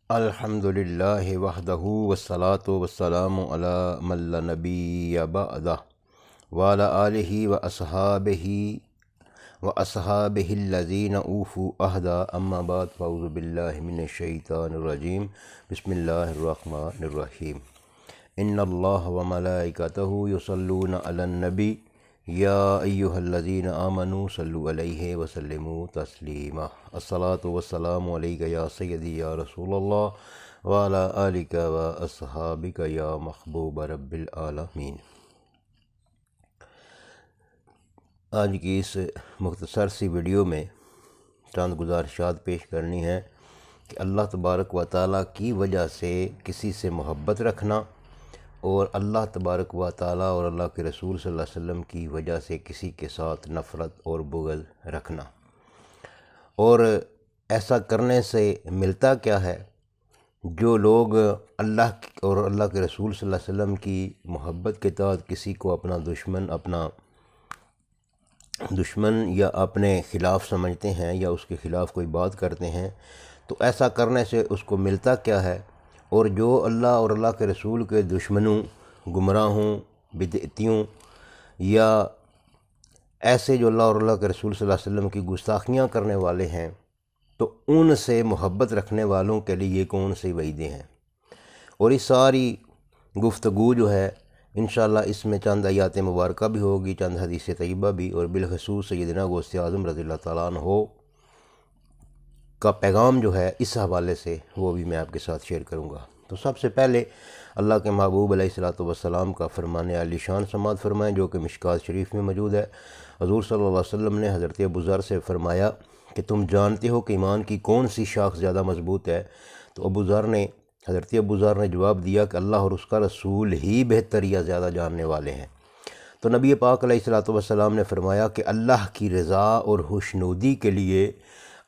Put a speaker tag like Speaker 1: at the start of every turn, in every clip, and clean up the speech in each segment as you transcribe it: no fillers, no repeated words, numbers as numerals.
Speaker 1: الحمدللہ وحدہ والصلاة والسلام علی من لا نبی بعدہ وعلی آلہ واصحابہ الذین اوفوا عہدہ اما بعد فاعوذ باللہ من الشیطان الرجیم بسم اللہ الرحمن الرحیم ان اللہ وملائکتہ یصلون علی النبی یا ایہا الذین آمنوا صلوا علیہ وسلموا تسلیما الصلاۃ والسلام علیک یا سیدی یا رسول اللہ وعلی آلک واصحابک یا محبوب رب العالمین۔ آج کی اس مختصر سی ویڈیو میں چند گزارشات پیش کرنی ہے کہ اللہ تبارک و تعالیٰ کی وجہ سے کسی سے محبت رکھنا اور اللہ تبارک و تعالیٰ اور اللہ کے رسول صلی اللہ علیہ وسلم کی وجہ سے کسی کے ساتھ نفرت اور بغض رکھنا، اور ایسا کرنے سے ملتا کیا ہے۔ جو لوگ اللہ اور اللہ کے رسول صلی اللہ علیہ وسلم کی محبت کے تحت کسی کو اپنا دشمن یا اپنے خلاف سمجھتے ہیں یا اس کے خلاف کوئی بات کرتے ہیں، تو ایسا کرنے سے اس کو ملتا کیا ہے، اور جو اللہ اور اللہ کے رسول کے دشمنوں، گمراہوں، بدعتیوں یا ایسے جو اللہ اور اللہ کے رسول صلی اللہ علیہ وسلم کی گستاخیاں کرنے والے ہیں، تو ان سے محبت رکھنے والوں کے لیے یہ کون سی وعیدیں ہیں۔ اور اس ساری گفتگو جو ہے انشاءاللہ اس میں چند آیات مبارکہ بھی ہوگی، چند حدیث طیبہ بھی، اور بالخصوص سیدنا غوث اعظم رضی اللہ تعالیٰ عنہ کا پیغام جو ہے اس حوالے سے وہ بھی میں آپ کے ساتھ شیئر کروں گا۔ تو سب سے پہلے اللہ کے محبوب علیہ الصلوۃ والسلام کا فرمان عالی شان سماعت فرمائیں، جو کہ مشکوٰۃ شریف میں موجود ہے۔ حضور صلی اللہ علیہ وسلم نے حضرت ابو ذر سے فرمایا کہ تم جانتے ہو کہ ایمان کی کون سی شاخ زیادہ مضبوط ہے؟ تو حضرت ابو ذر نے جواب دیا کہ اللہ اور اس کا رسول ہی بہتر یا زیادہ جاننے والے ہیں۔ تو نبی پاک علیہ الصلوۃ والسلام نے فرمایا کہ اللہ کی رضا اور خوشنودی کے لیے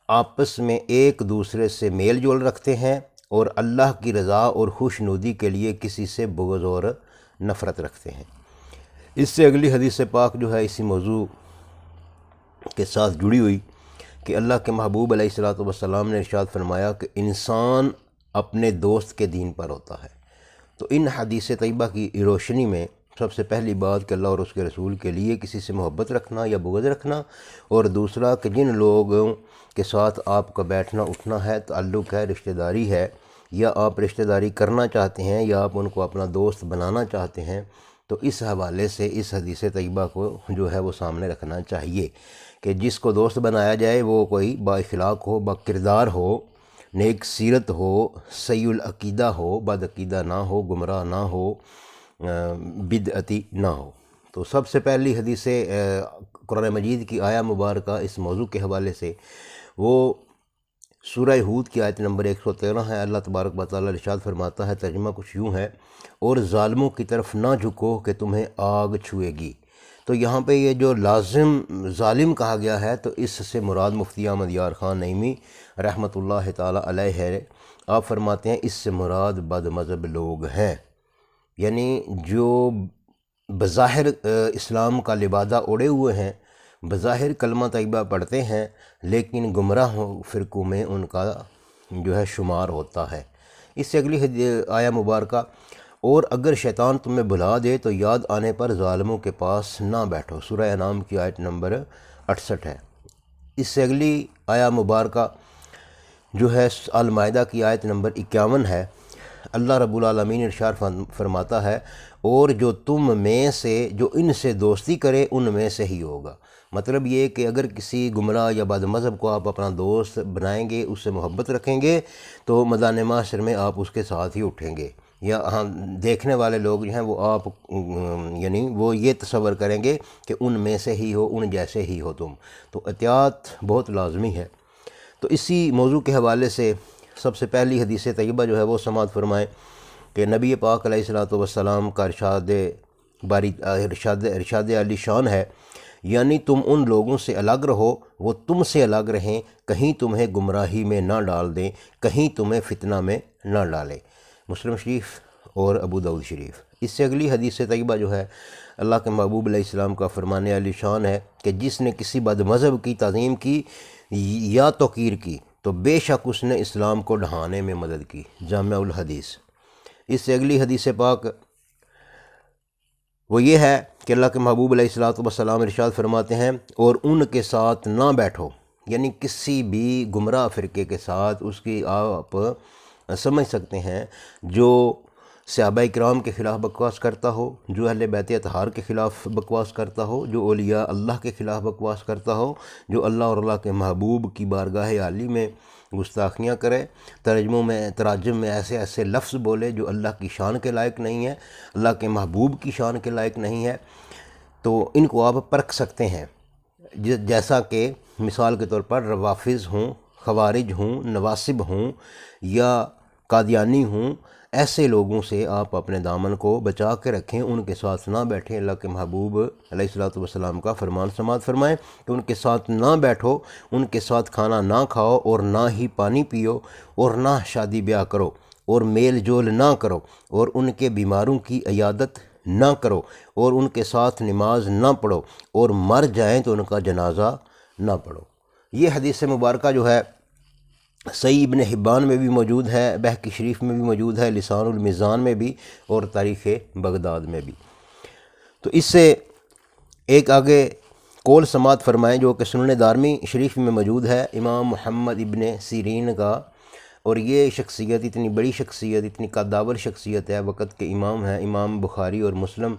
Speaker 1: آپس میں ایک دوسرے سے میل جول رکھتے ہیں، اور اللہ کی رضا اور خوشنودی کے لیے کسی سے بغض اور نفرت رکھتے ہیں۔ اس سے اگلی حدیث پاک جو ہے اسی موضوع کے ساتھ جڑی ہوئی کہ اللہ کے محبوب علیہ الصلوۃ والسلام نے ارشاد فرمایا کہ انسان اپنے دوست کے دین پر ہوتا ہے۔ تو ان حدیث طیبہ کی روشنی میں سب سے پہلی بات کہ اللہ اور اس کے رسول کے لیے کسی سے محبت رکھنا یا بغض رکھنا، اور دوسرا کہ جن لوگوں کے ساتھ آپ کا بیٹھنا اٹھنا ہے، تعلق ہے، رشتہ داری ہے، یا آپ رشتہ داری کرنا چاہتے ہیں یا آپ ان کو اپنا دوست بنانا چاہتے ہیں، تو اس حوالے سے اس حدیث طیبہ کو جو ہے وہ سامنے رکھنا چاہیے کہ جس کو دوست بنایا جائے وہ کوئی با اخلاق ہو، با کردار ہو، نیک سیرت ہو، صحیح العقیدہ ہو، بد عقیدہ نہ ہو، گمراہ نہ ہو، بدعتی نہ ہو۔ تو سب سے پہلی حدیث قرآن مجید کی آیہ مبارکہ اس موضوع کے حوالے سے وہ سورہ ہود کی آیت نمبر 113 ہے۔ اللہ تبارک و تعالیٰ ارشاد فرماتا ہے، ترجمہ کچھ یوں ہے، اور ظالموں کی طرف نہ جھکو کہ تمہیں آگ چھوئے گی۔ تو یہاں پہ یہ جو لازم ظالم کہا گیا ہے، تو اس سے مراد مفتی احمد یار خان نعیمی رحمۃ اللہ تعالیٰ علیہ ہے۔ آپ فرماتے ہیں اس سے مراد بد مذہب لوگ ہیں، یعنی جو بظاہر اسلام کا لبادہ اوڑے ہوئے ہیں، بظاہر کلمہ طیبہ پڑھتے ہیں، لیکن گمراہ فرقوں میں ان کا جو ہے شمار ہوتا ہے۔ اس سے اگلی آیہ مبارکہ، اور اگر شیطان تمہیں بھلا دے تو یاد آنے پر ظالموں کے پاس نہ بیٹھو، سورہ انعام کی آیت نمبر 68 ہے۔ اس سے اگلی آیہ مبارکہ جو ہے المائدہ کی آیت نمبر 51 ہے۔ اللہ رب العالمین ارشاد فرماتا ہے، اور جو تم میں سے جو ان سے دوستی کرے ان میں سے ہی ہوگا۔ مطلب یہ کہ اگر کسی گمراہ یا بد مذہب کو آپ اپنا دوست بنائیں گے، اس سے محبت رکھیں گے، تو میدان معاشر میں آپ اس کے ساتھ ہی اٹھیں گے، یا دیکھنے والے لوگ جو ہیں وہ آپ یعنی وہ یہ تصور کریں گے کہ ان میں سے ہی ہو، ان جیسے ہی ہو تم۔ تو احتیاط بہت لازمی ہے۔ تو اسی موضوع کے حوالے سے سب سے پہلی حدیث طیبہ جو ہے وہ سماعت فرمائیں کہ نبی پاک علیہ الصلوۃ والسلام کا ارشاد عالی شان ہے، یعنی تم ان لوگوں سے الگ رہو، وہ تم سے الگ رہیں، کہیں تمہیں گمراہی میں نہ ڈال دیں، کہیں تمہیں فتنہ میں نہ ڈالیں۔ مسلم شریف اور ابو داؤد شریف۔ اس سے اگلی حدیث طیبہ جو ہے اللہ کے محبوب علیہ السلام کا فرمان عالی شان ہے کہ جس نے کسی بد مذہب کی تعظیم کی یا توقیر کی تو بے شک اس نے اسلام کو ڈھانے میں مدد کی۔ جامع الحدیث۔ اس سے اگلی حدیث پاک وہ یہ ہے کہ اللہ کے محبوب علیہ الصلوۃ والسلام ارشاد فرماتے ہیں، اور ان کے ساتھ نہ بیٹھو، یعنی کسی بھی گمراہ فرقے کے ساتھ، اس کی آپ سمجھ سکتے ہیں جو صحابہ کرام کے خلاف بکواس کرتا ہو، جو اہل بیت اطہار کے خلاف بکواس کرتا ہو، جو اولیاء اللہ کے خلاف بکواس کرتا ہو، جو اللہ اور اللہ کے محبوب کی بارگاہ عالی میں گستاخیاں کرے، تراجم میں ایسے ایسے لفظ بولے جو اللہ کی شان کے لائق نہیں ہے، اللہ کے محبوب کی شان کے لائق نہیں ہے، تو ان کو آپ پرکھ سکتے ہیں۔ جیسا کہ مثال کے طور پر روافظ ہوں، خوارج ہوں، نواصب ہوں یا قادیانی ہوں، ایسے لوگوں سے آپ اپنے دامن کو بچا کے رکھیں، ان کے ساتھ نہ بیٹھیں۔ اللہ کے محبوب علیہ الصلوۃ والسلام کا فرمان سماعت فرمائیں کہ ان کے ساتھ نہ بیٹھو، ان کے ساتھ کھانا نہ کھاؤ، اور نہ ہی پانی پیو، اور نہ شادی بیاہ کرو، اور میل جول نہ کرو، اور ان کے بیماروں کی عیادت نہ کرو، اور ان کے ساتھ نماز نہ پڑھو، اور مر جائیں تو ان کا جنازہ نہ پڑھو۔ یہ حدیث مبارکہ جو ہے صحیح ابن حبان میں بھی موجود ہے، بہقی شریف میں بھی موجود ہے، لسان المیزان میں بھی، اور تاریخ بغداد میں بھی۔ تو اس سے ایک آگے قول سماعت فرمائیں جو کہ سنن دارمی شریف میں موجود ہے، امام محمد ابن سیرین کا، اور یہ شخصیت اتنی بڑی شخصیت، اتنی قداور شخصیت ہے، وقت کے امام ہیں، امام بخاری اور مسلم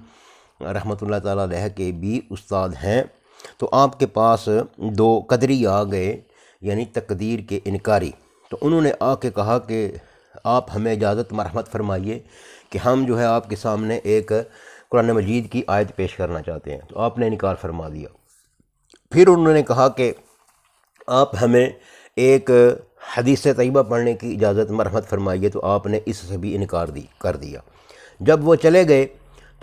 Speaker 1: رحمۃ اللہ تعالیٰ علیہ کے بھی استاد ہیں۔ تو آپ کے پاس دو قدری آ گئے، یعنی تقدیر کے انکاری، تو انہوں نے آ کے کہا کہ آپ ہمیں اجازت مرحمت فرمائیے کہ ہم جو ہے آپ کے سامنے ایک قرآن مجید کی آیت پیش کرنا چاہتے ہیں۔ تو آپ نے انکار فرما دیا۔ پھر انہوں نے کہا کہ آپ ہمیں ایک حدیث طیبہ پڑھنے کی اجازت مرحمت فرمائیے، تو آپ نے اس سے بھی انکار کر دیا۔ جب وہ چلے گئے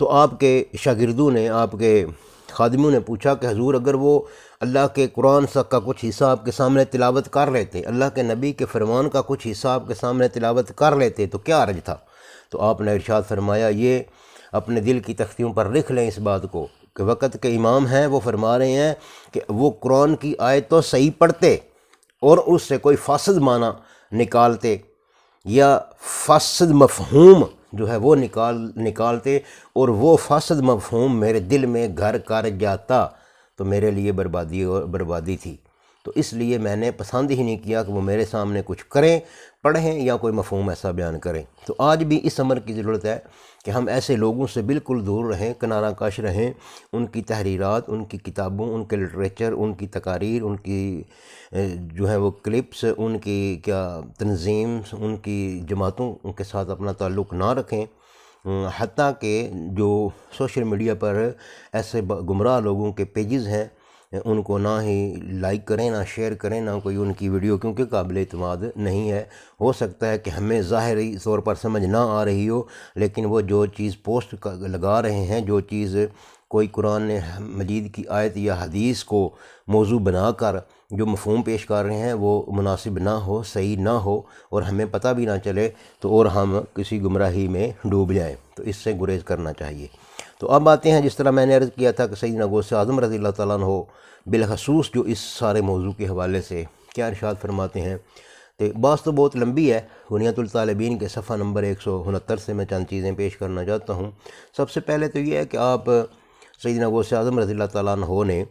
Speaker 1: تو آپ کے شاگردوں نے، آپ کے خادموں نے پوچھا کہ حضور اگر وہ اللہ کے قرآن کا کچھ حصہ آپ کے سامنے تلاوت کر لیتے، اللہ کے نبی کے فرمان کا کچھ حصہ آپ کے سامنے تلاوت کر لیتے تو کیا حرج تھا؟ تو آپ نے ارشاد فرمایا، یہ اپنے دل کی تختیوں پر لکھ لیں اس بات کو کہ وقت کے امام ہیں، وہ فرما رہے ہیں کہ وہ قرآن کی آیت تو صحیح پڑھتے اور اس سے کوئی فاسد معنی نکالتے یا فاسد مفہوم جو ہے وہ نکالتے، اور وہ فاسد مفہوم میرے دل میں گھر کر جاتا تو میرے لیے بربادی تھی۔ تو اس لیے میں نے پسند ہی نہیں کیا کہ وہ میرے سامنے کچھ کریں، پڑھیں یا کوئی مفہوم ایسا بیان کریں۔ تو آج بھی اس امر کی ضرورت ہے کہ ہم ایسے لوگوں سے بالکل دور رہیں، کنارہ کش رہیں، ان کی تحریرات، ان کی کتابوں، ان کے لٹریچر، ان کی تقاریر، ان کی جو ہے وہ کلپس، ان کی کیا تنظیم، ان کی جماعتوں کے ساتھ اپنا تعلق نہ رکھیں، حتیٰ کہ جو سوشل میڈیا پر ایسے گمراہ لوگوں کے پیجز ہیں ان کو نہ ہی لائک کریں، نہ شیئر کریں، نہ کوئی ان کی ویڈیو، کیونکہ قابل اعتماد نہیں ہے۔ ہو سکتا ہے کہ ہمیں ظاہری طور پر سمجھ نہ آ رہی ہو، لیکن وہ جو چیز پوسٹ لگا رہے ہیں، جو چیز کوئی قرآن مجید کی آیت یا حدیث کو موضوع بنا کر جو مفہوم پیش کر رہے ہیں وہ مناسب نہ ہو، صحیح نہ ہو، اور ہمیں پتہ بھی نہ چلے تو اور ہم کسی گمراہی میں ڈوب جائیں، تو اس سے گریز کرنا چاہیے۔ تو اب آتے ہیں، جس طرح میں نے عرض کیا تھا کہ سیدنا غوث اعظم رضی اللہ تعالیٰ عنہ بالخصوص جو اس سارے موضوع کے حوالے سے کیا ارشاد فرماتے ہیں، تو بات تو بہت لمبی ہے، غنیۃ الطالبین کے صفحہ نمبر 169 سے میں چند چیزیں پیش کرنا چاہتا ہوں۔ سب سے پہلے تو یہ ہے کہ آپ سیدنا غوث اعظم رضی اللہ تعالیٰ عنہ نے،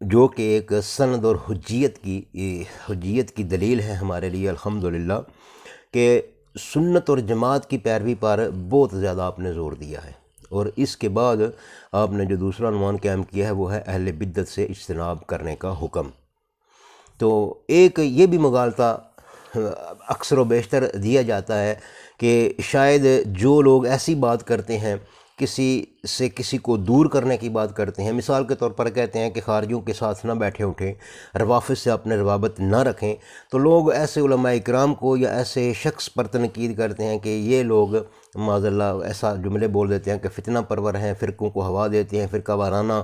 Speaker 1: جو کہ ایک سند اور حجیت کی دلیل ہے ہمارے لیے الحمدللہ، کہ سنت اور جماعت کی پیروی پر بہت زیادہ آپ نے زور دیا ہے، اور اس کے بعد آپ نے جو دوسرا عنوان قائم کیا ہے وہ ہے اہل بدعت سے اجتناب کرنے کا حکم۔ تو ایک یہ بھی مغالطہ اکثر و بیشتر دیا جاتا ہے کہ شاید جو لوگ ایسی بات کرتے ہیں، کسی کو دور کرنے کی بات کرتے ہیں، مثال کے طور پر کہتے ہیں کہ خارجیوں کے ساتھ نہ بیٹھے اٹھیں، روافظ سے اپنے روابط نہ رکھیں، تو لوگ ایسے علماء اکرام کو یا ایسے شخص پر تنقید کرتے ہیں کہ یہ لوگ معاذ اللہ ایسا جملے بول دیتے ہیں کہ فتنہ پرور ہیں، فرقوں کو ہوا دیتے ہیں، فرقہ وارانہ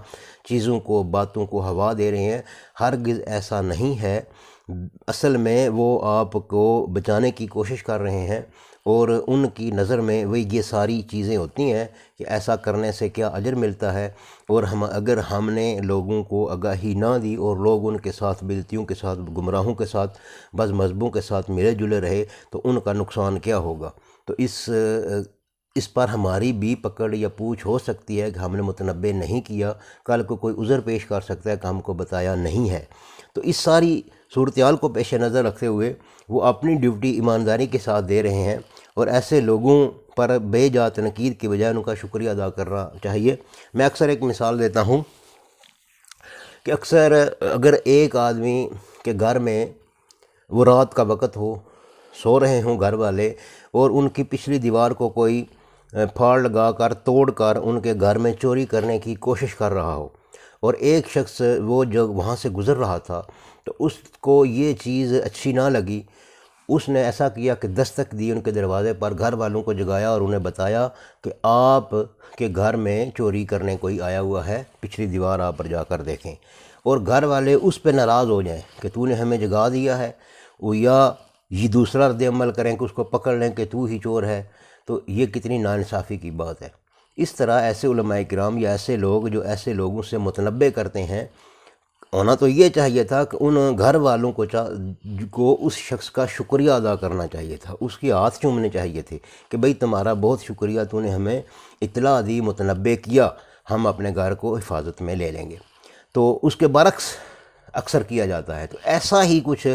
Speaker 1: چیزوں کو، باتوں کو ہوا دے رہے ہیں۔ ہرگز ایسا نہیں ہے۔ اصل میں وہ آپ کو بچانے کی کوشش کر رہے ہیں، اور ان کی نظر میں وہی یہ ساری چیزیں ہوتی ہیں کہ ایسا کرنے سے کیا اجر ملتا ہے، اور اگر ہم نے لوگوں کو آگاہی نہ دی اور لوگ ان کے ساتھ بدعتیوں کے ساتھ، گمراہوں کے ساتھ، بعض مذہبوں کے ساتھ ملے جلے رہے تو ان کا نقصان کیا ہوگا۔ تو اس پر ہماری بھی پکڑ یا پوچھ ہو سکتی ہے کہ ہم نے متنبع نہیں کیا، کل کو کوئی عذر پیش کر سکتا ہے کہ ہم کو بتایا نہیں ہے۔ تو اس ساری صورتحال کو پیش نظر رکھتے ہوئے وہ اپنی ڈیوٹی ایمانداری کے ساتھ دے رہے ہیں، اور ایسے لوگوں پر بے جا تنقید کے بجائے ان کا شکریہ ادا کرنا چاہیے۔ میں اکثر ایک مثال دیتا ہوں کہ اکثر اگر ایک آدمی کے گھر میں وہ رات کا وقت ہو، سو رہے ہوں گھر والے، اور ان کی پچھلی دیوار کو کوئی پھاڑ لگا کر توڑ کر ان کے گھر میں چوری کرنے کی کوشش کر رہا ہو، اور ایک شخص وہ جو وہاں سے گزر رہا تھا تو اس کو یہ چیز اچھی نہ لگی، اس نے ایسا کیا کہ دستک دی ان کے دروازے پر، گھر والوں کو جگایا اور انہیں بتایا کہ آپ کے گھر میں چوری کرنے کوئی آیا ہوا ہے، پچھلی دیوار آپ پر جا کر دیکھیں۔ اور گھر والے اس پہ ناراض ہو جائیں کہ تو نے ہمیں جگا دیا ہے، یا یہ دوسرا رد عمل کریں کہ اس کو پکڑ لیں کہ تو ہی چور ہے، تو یہ کتنی ناانصافی کی بات ہے۔ اس طرح ایسے علماء کرام یا ایسے لوگ جو ایسے لوگوں سے متنبع کرتے ہیں، ہونا تو یہ چاہیے تھا کہ ان گھر والوں کو اس شخص کا شکریہ ادا کرنا چاہیے تھا، اس کی ہاتھ چومنے چاہیے تھے کہ بھئی تمہارا بہت شکریہ، تو نے ہمیں اطلاع دی، متنبع کیا، ہم اپنے گھر کو حفاظت میں لے لیں گے۔ تو اس کے برعکس اکثر کیا جاتا ہے۔ تو ایسا ہی کچھ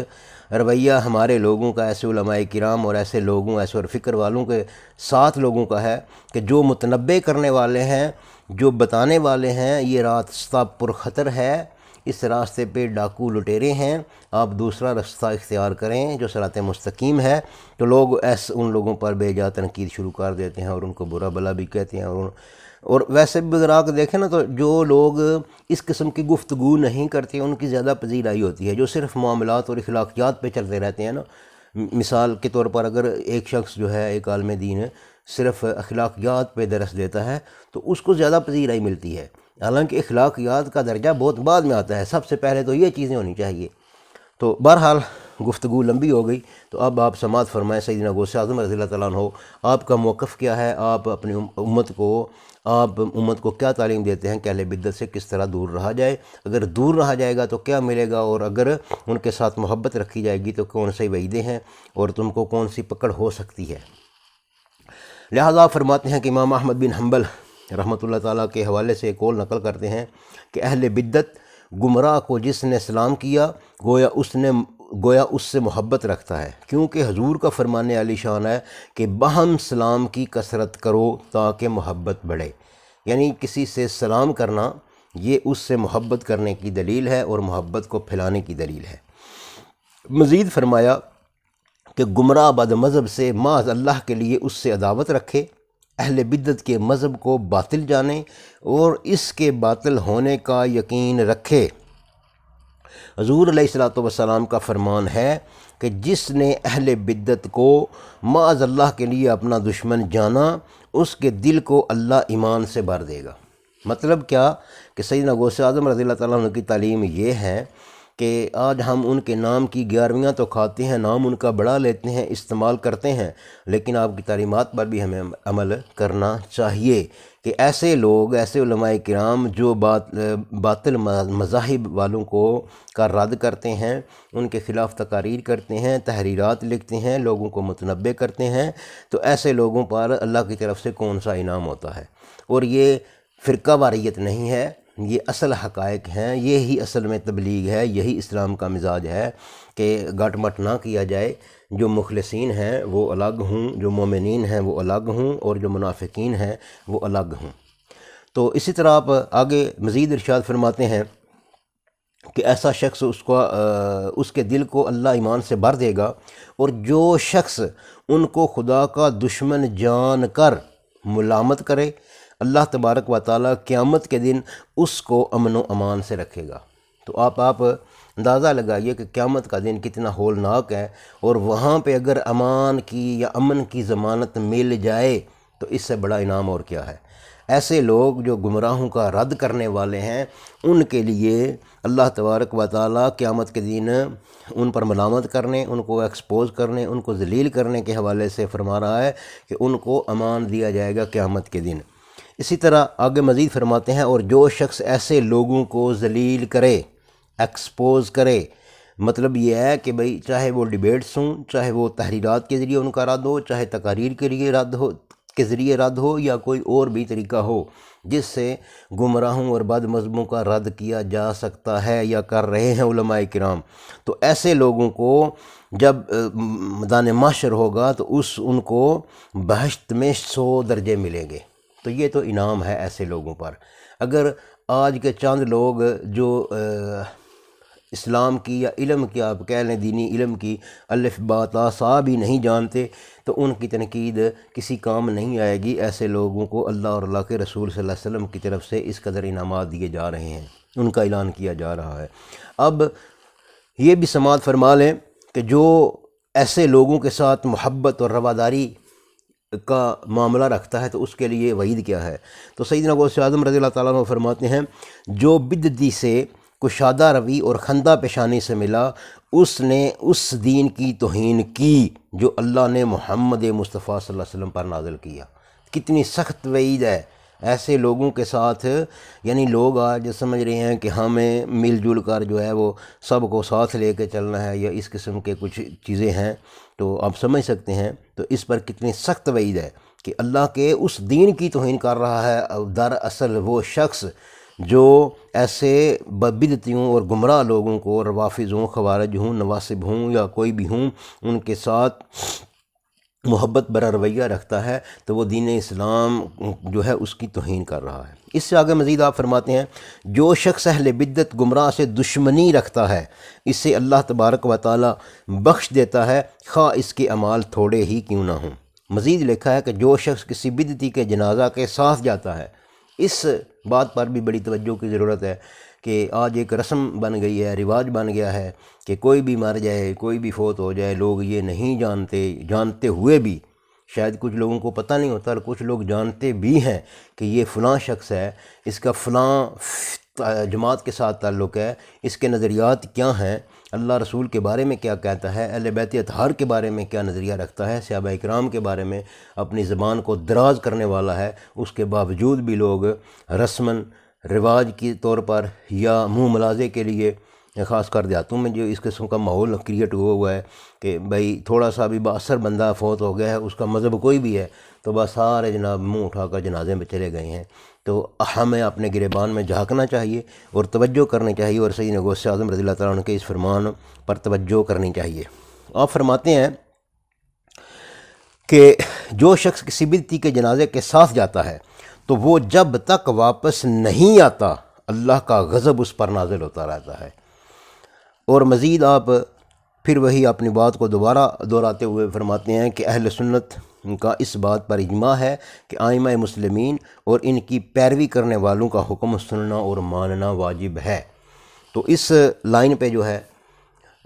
Speaker 1: رویہ ہمارے لوگوں کا، ایسے علماء کرام اور ایسے لوگوں، ایسے اور فکر والوں کے ساتھ لوگوں کا ہے کہ جو متنبع کرنے والے ہیں، جو بتانے والے ہیں یہ راستہ پرخطر ہے، اس راستے پہ ڈاکو لٹیرے ہیں، آپ دوسرا راستہ اختیار کریں جو صراط مستقیم ہے، تو لوگ ان لوگوں پر بے جا تنقید شروع کر دیتے ہیں اور ان کو برا بلا بھی کہتے ہیں۔ اور ویسے بھی اگر آپ دیکھیں نا، تو جو لوگ اس قسم کی گفتگو نہیں کرتے ان کی زیادہ پذیرائی ہوتی ہے، جو صرف معاملات اور اخلاقیات پہ چلتے رہتے ہیں نا۔ مثال کے طور پر اگر ایک شخص جو ہے، ایک عالم دین صرف اخلاقیات پہ درس دیتا ہے تو اس کو زیادہ پذیرائی ملتی ہے، حالانکہ اخلاقیات کا درجہ بہت بعد میں آتا ہے، سب سے پہلے تو یہ چیزیں ہونی چاہیے۔ تو بہرحال گفتگو لمبی ہو گئی، تو اب آپ سماعت فرمائیں سیدنا غوث اعظم رضی اللہ تعالیٰ عنہ، آپ کا موقف کیا ہے؟ آپ اپنی امت کو کیا تعلیم دیتے ہیں کہ اہل بدعت سے کس طرح دور رہا جائے؟ اگر دور رہا جائے گا تو کیا ملے گا، اور اگر ان کے ساتھ محبت رکھی جائے گی تو کون سی وعیدیں ہیں اور تم کو کون سی پکڑ ہو سکتی ہے؟ لہذا فرماتے ہیں کہ امام احمد بن حنبل رحمۃ اللہ تعالیٰ کے حوالے سے ایک قول نقل کرتے ہیں کہ اہل بدعت گمراہ کو جس نے سلام کیا گویا اس سے محبت رکھتا ہے، کیونکہ حضور کا فرمان عالی شان ہے کہ باہم سلام کی کثرت کرو تاکہ محبت بڑھے، یعنی کسی سے سلام کرنا یہ اس سے محبت کرنے کی دلیل ہے اور محبت کو پھیلانے کی دلیل ہے۔ مزید فرمایا کہ گمراہ بد مذہب سے معاذ اللہ کے لیے اس سے عداوت رکھے، اہل بدعت کے مذہب کو باطل جانے اور اس کے باطل ہونے کا یقین رکھے۔ حضور علیہ الصلوۃ والسلام کا فرمان ہے کہ جس نے اہل بدعت کو معاذ اللہ کے لیے اپنا دشمن جانا، اس کے دل کو اللہ ایمان سے بھر دے گا۔ مطلب کیا کہ سیدنا غوث اعظم رضی اللہ تعالیٰ عنہ کی تعلیم یہ ہے کہ آج ہم ان کے نام کی 11ویاں تو کھاتے ہیں، نام ان کا بڑا لیتے ہیں، استعمال کرتے ہیں، لیکن آپ کی تعلیمات پر بھی ہمیں عمل کرنا چاہیے کہ ایسے لوگ، ایسے علماء کرام جو باطل مذاہب والوں کا رد کرتے ہیں، ان کے خلاف تقاریر کرتے ہیں، تحریرات لکھتے ہیں، لوگوں کو متنبع کرتے ہیں، تو ایسے لوگوں پر اللہ کی طرف سے کون سا انعام ہوتا ہے؟ اور یہ فرقہ واریت نہیں ہے، یہ اصل حقائق ہیں، یہی اصل میں تبلیغ ہے، یہی اسلام کا مزاج ہے کہ گٹ مٹ نہ کیا جائے، جو مخلصین ہیں وہ الگ ہوں، جو مومنین ہیں وہ الگ ہوں، اور جو منافقین ہیں وہ الگ ہوں۔ تو اسی طرح آپ آگے مزید ارشاد فرماتے ہیں کہ ایسا شخص اس کے دل کو اللہ ایمان سے بھر دے گا، اور جو شخص ان کو خدا کا دشمن جان کر ملامت کرے، اللہ تبارک و تعالیٰ قیامت کے دن اس کو امن و امان سے رکھے گا۔ تو آپ اندازہ لگائیے کہ قیامت کا دن کتنا ہولناک ہے، اور وہاں پہ اگر امان کی یا امن کی ضمانت مل جائے تو اس سے بڑا انعام اور کیا ہے؟ ایسے لوگ جو گمراہوں کا رد کرنے والے ہیں، ان کے لیے اللہ تبارک و تعالیٰ قیامت کے دن ان پر ملامت کرنے، ان کو ایکسپوز کرنے، ان کو ذلیل کرنے کے حوالے سے فرما رہا ہے کہ ان کو امان دیا جائے گا قیامت کے دن۔ اسی طرح آگے مزید فرماتے ہیں، اور جو شخص ایسے لوگوں کو ذلیل کرے، ایکسپوز کرے، مطلب یہ ہے کہ بھئی چاہے وہ ڈیبیٹس ہوں، چاہے وہ تحریرات کے ذریعے ان کا رد ہو، چاہے تقاریر کے لیے رد ہو یا کوئی اور بھی طریقہ ہو جس سے گمراہوں اور بد مذہبوں کا رد کیا جا سکتا ہے یا کر رہے ہیں علماء کرام، تو ایسے لوگوں کو جب میدان محشر ہوگا تو ان کو بہشت میں 100 درجے ملیں گے۔ تو یہ تو انعام ہے ایسے لوگوں پر۔ اگر آج کے چند لوگ جو اسلام کی یا علم کی، آپ کہہ لیں دینی علم کی الف با تا صا بھی نہیں جانتے، تو ان کی تنقید کسی کام نہیں آئے گی۔ ایسے لوگوں کو اللہ اور اللہ کے رسول صلی اللہ علیہ وسلم کی طرف سے اس قدر انعامات دیے جا رہے ہیں، ان کا اعلان کیا جا رہا ہے۔ اب یہ بھی سماعت فرما لیں کہ جو ایسے لوگوں کے ساتھ محبت اور رواداری کا معاملہ رکھتا ہے تو اس کے لیے وعید کیا ہے۔ تو سیدنا غوث اعظم رضی اللہ تعالیٰ عنہ فرماتے ہیں، جو بدعتی سے کشادہ روی اور خندہ پیشانی سے ملا، اس نے اس دین کی توہین کی جو اللہ نے محمد مصطفیٰ صلی اللہ علیہ وسلم پر نازل کیا۔ کتنی سخت وعید ہے ایسے لوگوں کے ساتھ۔ یعنی لوگ آج سمجھ رہے ہیں کہ ہمیں مل جل کر جو ہے وہ سب کو ساتھ لے کے چلنا ہے، یا اس قسم کے کچھ چیزیں ہیں، تو آپ سمجھ سکتے ہیں تو اس پر کتنی سخت وعید ہے کہ اللہ کے اس دین کی توہین کر رہا ہے دراصل وہ شخص جو ایسے بدعتیوں اور گمراہ لوگوں کو، روافض ہوں، خوارج ہوں، نواصب ہوں یا کوئی بھی ہوں، ان کے ساتھ محبت برا رویہ رکھتا ہے، تو وہ دین اسلام جو ہے اس کی توہین کر رہا ہے۔ اس سے آگے مزید آپ فرماتے ہیں، جو شخص اہل بدعت گمراہ سے دشمنی رکھتا ہے، اسے اللہ تبارک و تعالی بخش دیتا ہے، خواہ اس کے اعمال تھوڑے ہی کیوں نہ ہوں۔ مزید لکھا ہے کہ جو شخص کسی بدعتی کے جنازہ کے ساتھ جاتا ہے، اس بات پر بھی بڑی توجہ کی ضرورت ہے کہ آج ایک رسم بن گئی ہے، رواج بن گیا ہے کہ کوئی بھی مر جائے، کوئی بھی فوت ہو جائے، لوگ یہ نہیں جانتے ہوئے بھی، شاید کچھ لوگوں کو پتہ نہیں ہوتا اور کچھ لوگ جانتے بھی ہیں کہ یہ فلاں شخص ہے، اس کا فلاں جماعت کے ساتھ تعلق ہے، اس کے نظریات کیا ہیں، اللہ رسول کے بارے میں کیا کہتا ہے، اہل بیت اطہار کے بارے میں کیا نظریہ رکھتا ہے، صحابہ اکرام کے بارے میں اپنی زبان کو دراز کرنے والا ہے، اس کے باوجود بھی لوگ رسماً رواج کے طور پر یا منہ ملازے کے لیے، خاص کر دیہاتوں میں جو اس قسم کا ماحول کریٹ ہوا ہے کہ بھائی تھوڑا سا بھی باثر بندہ فوت ہو گیا ہے، اس کا مذہب کوئی بھی ہے، تو بس سارے جناب منہ اٹھا کر جنازے میں چلے گئے ہیں۔ تو ہمیں اپنے گریبان میں جھانکنا چاہیے اور توجہ کرنی چاہیے، اور سیدنا غوث اعظم رضی اللہ تعالیٰ عنہ کے اس فرمان پر توجہ کرنی چاہیے۔ آپ فرماتے ہیں کہ جو شخص کسی بدعتی کے جنازے کے ساتھ جاتا ہے تو وہ جب تک واپس نہیں آتا اللہ کا غضب اس پر نازل ہوتا رہتا ہے۔ اور مزید آپ پھر وہی اپنی بات کو دوبارہ دہراتے ہوئے فرماتے ہیں کہ اہل سنت کا اس بات پر اجماع ہے کہ ائمہ مسلمین اور ان کی پیروی کرنے والوں کا حکم سننا اور ماننا واجب ہے۔ تو اس لائن پہ جو ہے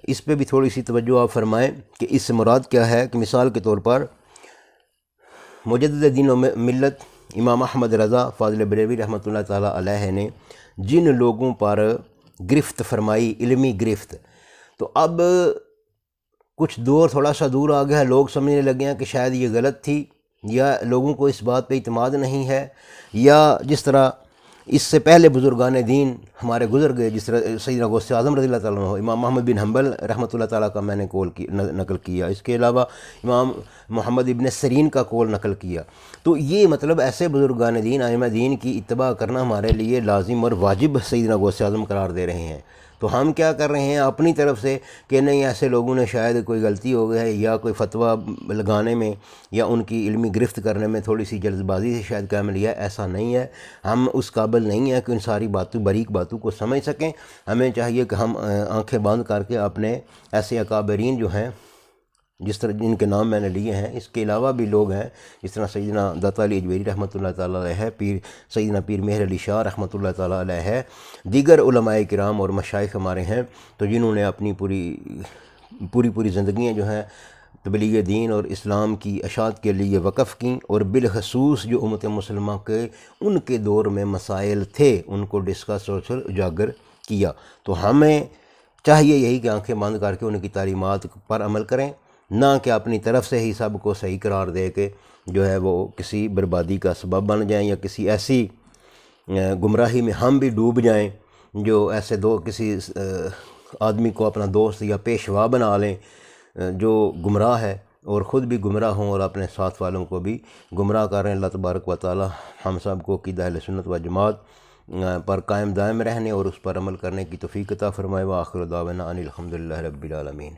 Speaker 1: اس پہ بھی تھوڑی سی توجہ آپ فرمائیں کہ اس سے مراد کیا ہے، کہ مثال کے طور پر مجدد دین و ملت امام احمد رضا فاضل بریلوی رحمۃ اللہ تعالیٰ علیہ نے جن لوگوں پر گرفت فرمائی، علمی گرفت، تو اب کچھ دور تھوڑا سا دور آ گیا ہے، لوگ سمجھنے لگے ہیں کہ شاید یہ غلط تھی، یا لوگوں کو اس بات پہ اعتماد نہیں ہے، یا جس طرح اس سے پہلے بزرگان دین ہمارے گزر گئے، جس طرح سیدنا غوث اعظم رضی اللہ تعالیٰ عنہ، امام محمد بن حنبل رحمۃ اللہ تعالیٰ کا میں نے نقل کیا، اس کے علاوہ امام محمد ابن سیرین کا قول نقل کیا۔ تو یہ مطلب ایسے بزرگان دین، ائمہ دین کی اتباع کرنا ہمارے لیے لازم اور واجب سیدنا غوث اعظم قرار دے رہے ہیں۔ تو ہم کیا کر رہے ہیں اپنی طرف سے کہ نہیں ایسے لوگوں نے شاید کوئی غلطی ہو گئی ہے، یا کوئی فتویٰ لگانے میں یا ان کی علمی گرفت کرنے میں تھوڑی سی جلد بازی سے شاید کام لیا، ایسا نہیں ہے۔ ہم اس قابل نہیں ہیں کہ ان ساری باریک باتوں کو سمجھ سکیں۔ ہمیں چاہیے کہ ہم آنکھیں بند کر کے اپنے ایسے اکابرین جو ہیں، جس طرح جن کے نام میں نے لیے ہیں، اس کے علاوہ بھی لوگ ہیں جس طرح سیدنا داتا علی اجویری رحمۃ اللہ تعالیٰ علیہ، سیدنا پیر مہر علی شاہ رحمۃ اللہ تعالیٰ علیہ، دیگر علماء کرام اور مشائخ ہمارے ہیں، تو جنہوں نے اپنی پوری زندگیاں جو ہیں تبلیغ دین اور اسلام کی اشاعت کے لیے وقف کیں، اور بالخصوص جو امت مسلمہ کے ان کے دور میں مسائل تھے ان کو ڈسکس اور اجاگر کیا۔ تو ہمیں چاہیے یہی کہ آنکھیں بند کر کے ان کی تعلیمات پر عمل کریں، نہ کہ اپنی طرف سے ہی سب کو صحیح قرار دے کے جو ہے وہ کسی بربادی کا سبب بن جائیں، یا کسی ایسی گمراہی میں ہم بھی ڈوب جائیں جو ایسے کسی آدمی کو اپنا دوست یا پیشوا بنا لیں جو گمراہ ہے، اور خود بھی گمراہ ہوں اور اپنے ساتھ والوں کو بھی گمراہ کر رہے ہیں۔ اللہ تبارک و تعالی ہم سب کو عقیدہ اہل سنت و جماعت پر قائم دائم رہنے اور اس پر عمل کرنے کی توفیق عطا فرمائے۔ وآخر دعوانا ان الحمد للہ رب العالمین۔